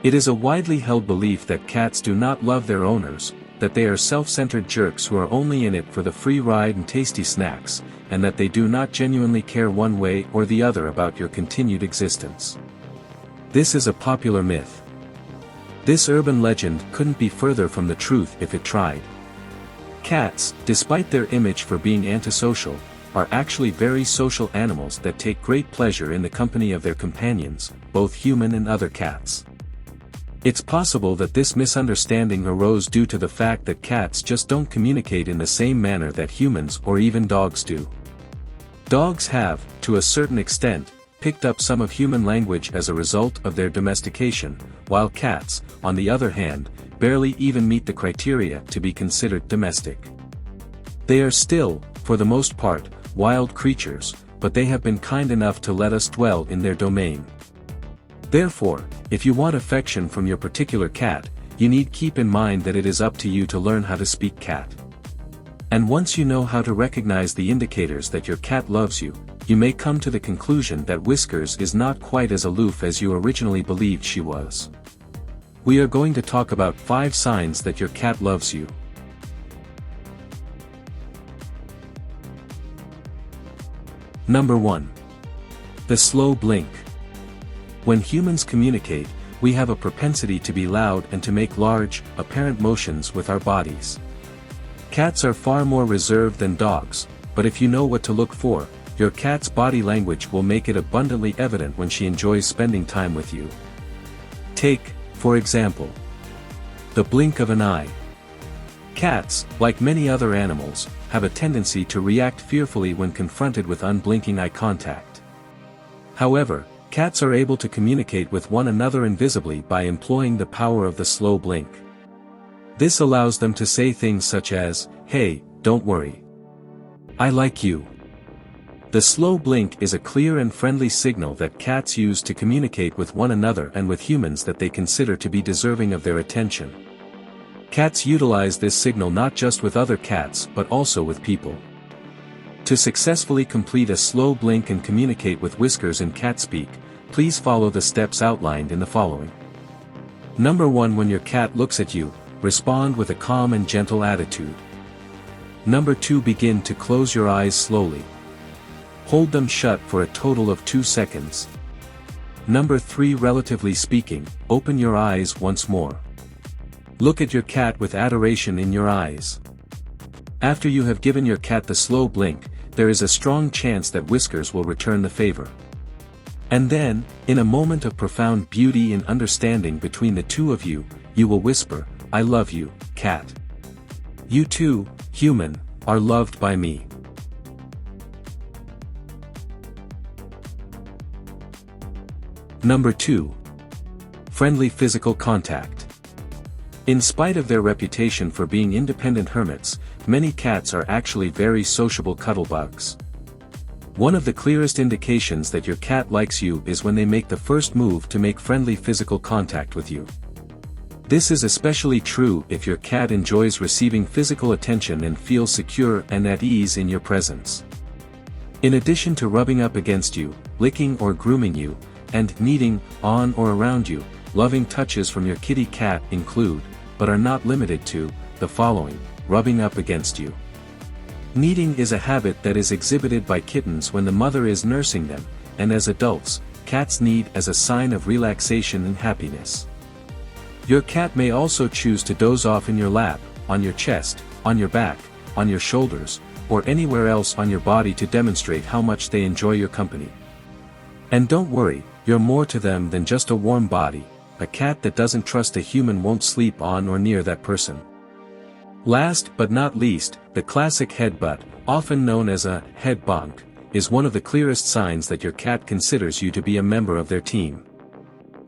It is a widely held belief that cats do not love their owners, that they are self-centered jerks who are only in it for the free ride and tasty snacks, and that they do not genuinely care one way or the other about your continued existence. This is a popular myth. This urban legend couldn't be further from the truth if it tried. Cats, despite their image for being antisocial, are actually very social animals that take great pleasure in the company of their companions, both human and other cats. It's possible that this misunderstanding arose due to the fact that cats just don't communicate in the same manner that humans or even dogs do. Dogs have, to a certain extent, picked up some of human language as a result of their domestication, while cats, on the other hand, barely even meet the criteria to be considered domestic. They are still, for the most part, wild creatures, but they have been kind enough to let us dwell in their domain. Therefore, if you want affection from your particular cat, you need keep in mind that it is up to you to learn how to speak cat. And once you know how to recognize the indicators that your cat loves you, you may come to the conclusion that Whiskers is not quite as aloof as you originally believed she was. We are going to talk about 5 signs that your cat loves you. Number 1. The slow blink. When humans communicate, we have a propensity to be loud and to make large, apparent motions with our bodies. Cats are far more reserved than dogs, but if you know what to look for, your cat's body language will make it abundantly evident when she enjoys spending time with you. Take, for example, the blink of an eye. Cats, like many other animals, have a tendency to react fearfully when confronted with unblinking eye contact. However, cats are able to communicate with one another invisibly by employing the power of the slow blink. This allows them to say things such as, "Hey, don't worry. I like you." The slow blink is a clear and friendly signal that cats use to communicate with one another and with humans that they consider to be deserving of their attention. Cats utilize this signal not just with other cats but also with people. To successfully complete a slow blink and communicate with Whiskers in cat speak, please follow the steps outlined in the following. Number 1. When your cat looks at you, respond with a calm and gentle attitude. Number 2. Begin to close your eyes slowly. Hold them shut for a total of 2 seconds. Number 3. Relatively speaking, open your eyes once more. Look at your cat with adoration in your eyes. After you have given your cat the slow blink, there is a strong chance that Whiskers will return the favor. And then, in a moment of profound beauty and understanding between the two of you, you will whisper, "I love you, cat. You too, human, are loved by me." Number 2. Friendly physical contact. In spite of their reputation for being independent hermits, many cats are actually very sociable cuddlebugs. One of the clearest indications that your cat likes you is when they make the first move to make friendly physical contact with you. This is especially true if your cat enjoys receiving physical attention and feels secure and at ease in your presence. In addition to rubbing up against you, licking or grooming you, and kneading on or around you, loving touches from your kitty cat include, but are not limited to, the following: rubbing up against you. Kneading is a habit that is exhibited by kittens when the mother is nursing them, and as adults, cats knead as a sign of relaxation and happiness. Your cat may also choose to doze off in your lap, on your chest, on your back, on your shoulders, or anywhere else on your body to demonstrate how much they enjoy your company. And don't worry, you're more to them than just a warm body. A cat that doesn't trust a human won't sleep on or near that person. Last but not least, the classic headbutt, often known as a head bonk, is one of the clearest signs that your cat considers you to be a member of their team.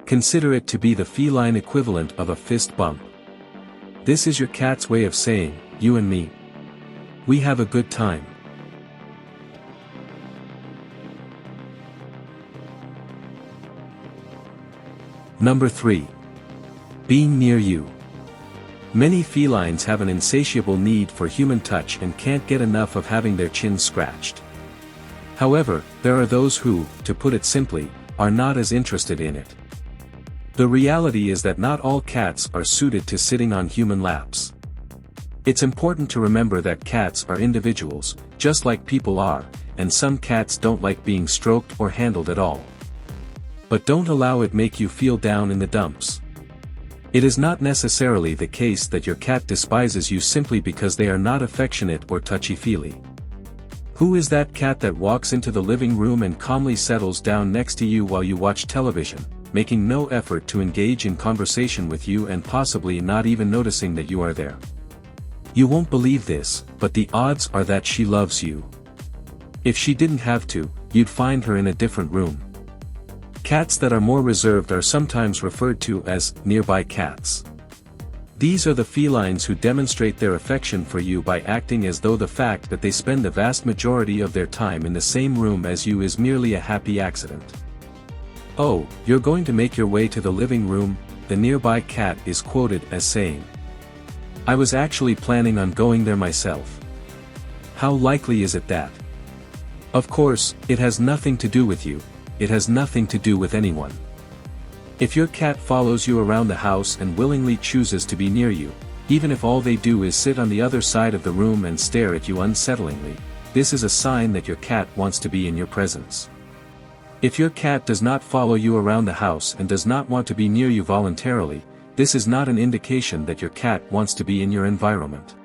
Consider it to be the feline equivalent of a fist bump. This is your cat's way of saying, "You and me, we have a good time." Number 3. Being near you. Many felines have an insatiable need for human touch and can't get enough of having their chins scratched. However, there are those who, to put it simply, are not as interested in it. The reality is that not all cats are suited to sitting on human laps. It's important to remember that cats are individuals, just like people are, and some cats don't like being stroked or handled at all. But don't allow it make you feel down in the dumps. It is not necessarily the case that your cat despises you simply because they are not affectionate or touchy-feely. Who is that cat that walks into the living room and calmly settles down next to you while you watch television, making no effort to engage in conversation with you and possibly not even noticing that you are there? You won't believe this, but the odds are that she loves you. If she didn't have to, you'd find her in a different room. Cats that are more reserved are sometimes referred to as nearby cats. These are the felines who demonstrate their affection for you by acting as though the fact that they spend the vast majority of their time in the same room as you is merely a happy accident. "Oh, you're going to make your way to the living room," the nearby cat is quoted as saying. "I was actually planning on going there myself." How likely is it that? Of course, it has nothing to do with you. It has nothing to do with anyone. If your cat follows you around the house and willingly chooses to be near you, even if all they do is sit on the other side of the room and stare at you unsettlingly, this is a sign that your cat wants to be in your presence. If your cat does not follow you around the house and does not want to be near you voluntarily, this is not an indication that your cat wants to be in your environment.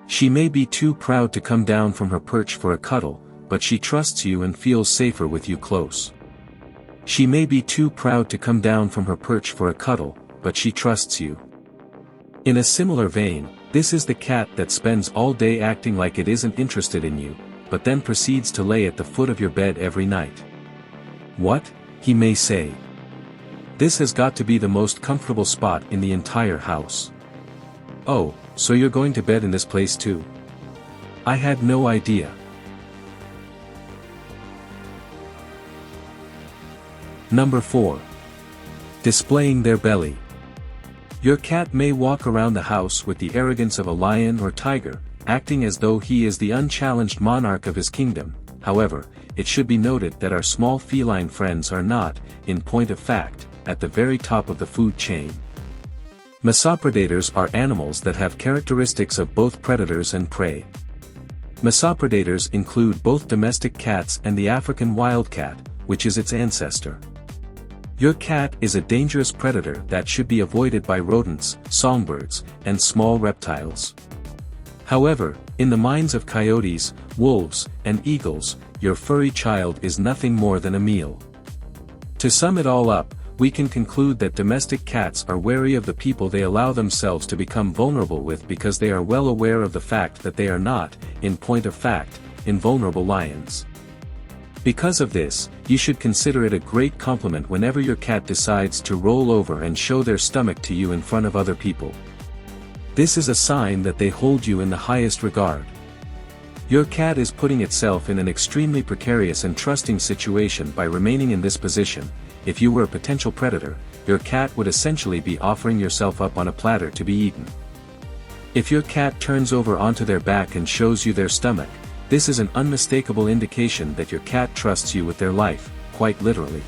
She may be too proud to come down from her perch for a cuddle, but she trusts you and feels safer with you close. She may be too proud to come down from her perch for a cuddle, but she trusts you. In a similar vein, this is the cat that spends all day acting like it isn't interested in you, but then proceeds to lay at the foot of your bed every night. "What?" he may say. "This has got to be the most comfortable spot in the entire house. Oh, so you're going to bed in this place too? I had no idea." Number 4. Displaying their belly. Your cat may walk around the house with the arrogance of a lion or tiger, acting as though he is the unchallenged monarch of his kingdom. However, it should be noted that our small feline friends are not, in point of fact, at the very top of the food chain. Mesopredators are animals that have characteristics of both predators and prey. Mesopredators include both domestic cats and the African wildcat, which is its ancestor. Your cat is a dangerous predator that should be avoided by rodents, songbirds, and small reptiles. However, in the minds of coyotes, wolves, and eagles, your furry child is nothing more than a meal. To sum it all up, we can conclude that domestic cats are wary of the people they allow themselves to become vulnerable with because they are well aware of the fact that they are not, in point of fact, invulnerable lions. Because of this, you should consider it a great compliment whenever your cat decides to roll over and show their stomach to you in front of other people. This is a sign that they hold you in the highest regard. Your cat is putting itself in an extremely precarious and trusting situation by remaining in this position. If you were a potential predator, your cat would essentially be offering yourself up on a platter to be eaten. If your cat turns over onto their back and shows you their stomach, this is an unmistakable indication that your cat trusts you with their life, quite literally.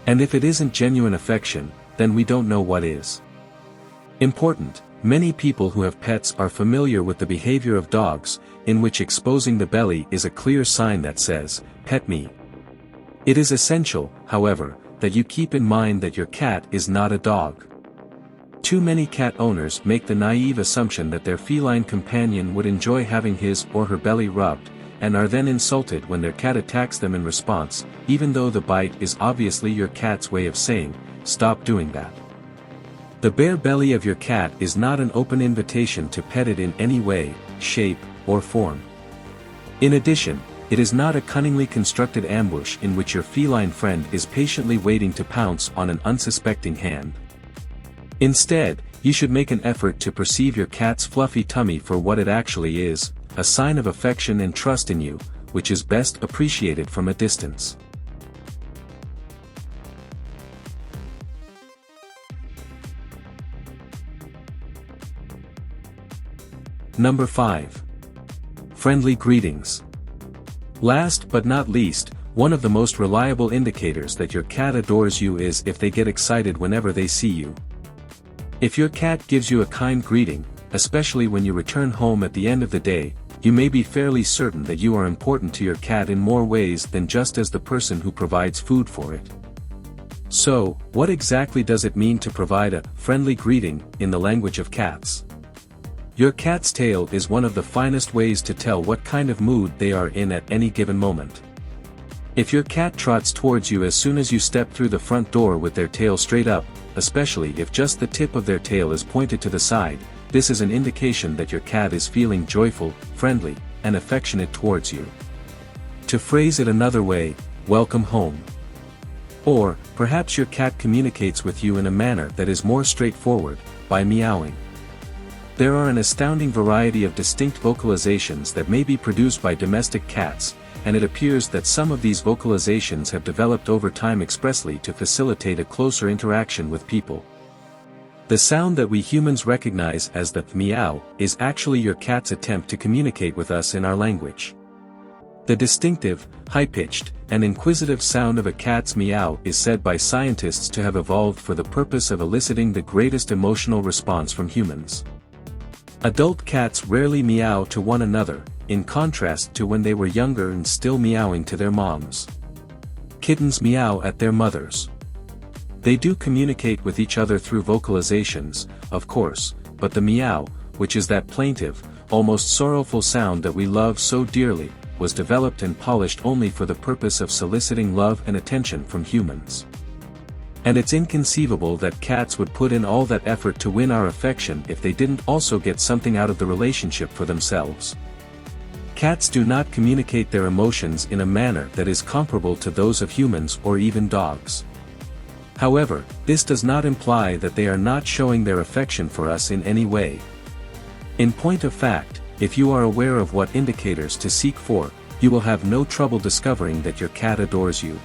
And if it isn't genuine affection, then we don't know what is. Important, many people who have pets are familiar with the behavior of dogs, in which exposing the belly is a clear sign that says, "Pet me." It is essential, however, that you keep in mind that your cat is not a dog. Too many cat owners make the naive assumption that their feline companion would enjoy having his or her belly rubbed, and are then insulted when their cat attacks them in response, even though the bite is obviously your cat's way of saying, "Stop doing that." The bare belly of your cat is not an open invitation to pet it in any way, shape, or form. In addition, it is not a cunningly constructed ambush in which your feline friend is patiently waiting to pounce on an unsuspecting hand. Instead, you should make an effort to perceive your cat's fluffy tummy for what it actually is, a sign of affection and trust in you, which is best appreciated from a distance. Number 5. Friendly greetings. Last but not least, One of the most reliable indicators that your cat adores you is if they get excited whenever they see you. If your cat gives you a kind greeting, especially when you return home at the end of the day, you may be fairly certain that you are important to your cat in more ways than just as the person who provides food for it. So, what exactly does it mean to provide a friendly greeting in the language of cats? Your cat's tail is one of the finest ways to tell what kind of mood they are in at any given moment. If your cat trots towards you as soon as you step through the front door with their tail straight up, especially if just the tip of their tail is pointed to the side, this is an indication that your cat is feeling joyful, friendly, and affectionate towards you. To phrase it another way, welcome home. Or, perhaps your cat communicates with you in a manner that is more straightforward, by meowing. There are an astounding variety of distinct vocalizations that may be produced by domestic cats, and it appears that some of these vocalizations have developed over time expressly to facilitate a closer interaction with people. The sound that we humans recognize as the meow is actually your cat's attempt to communicate with us in our language. The distinctive, high-pitched, and inquisitive sound of a cat's meow is said by scientists to have evolved for the purpose of eliciting the greatest emotional response from humans. Adult cats rarely meow to one another, in contrast to when they were younger and still meowing to their moms. Kittens meow at their mothers. They do communicate with each other through vocalizations, of course, but the meow, which is that plaintive, almost sorrowful sound that we love so dearly, was developed and polished only for the purpose of soliciting love and attention from humans. And it's inconceivable that cats would put in all that effort to win our affection if they didn't also get something out of the relationship for themselves. Cats do not communicate their emotions in a manner that is comparable to those of humans or even dogs. However, this does not imply that they are not showing their affection for us in any way. In point of fact, if you are aware of what indicators to seek for, you will have no trouble discovering that your cat adores you.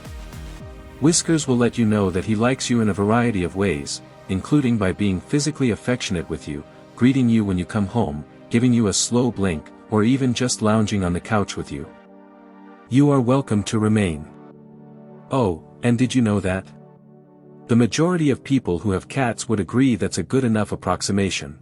Whiskers will let you know that he likes you in a variety of ways, including by being physically affectionate with you, greeting you when you come home, giving you a slow blink, or even just lounging on the couch with you. You are welcome to remain. Oh, and did you know that? The majority of people who have cats would agree that's a good enough approximation.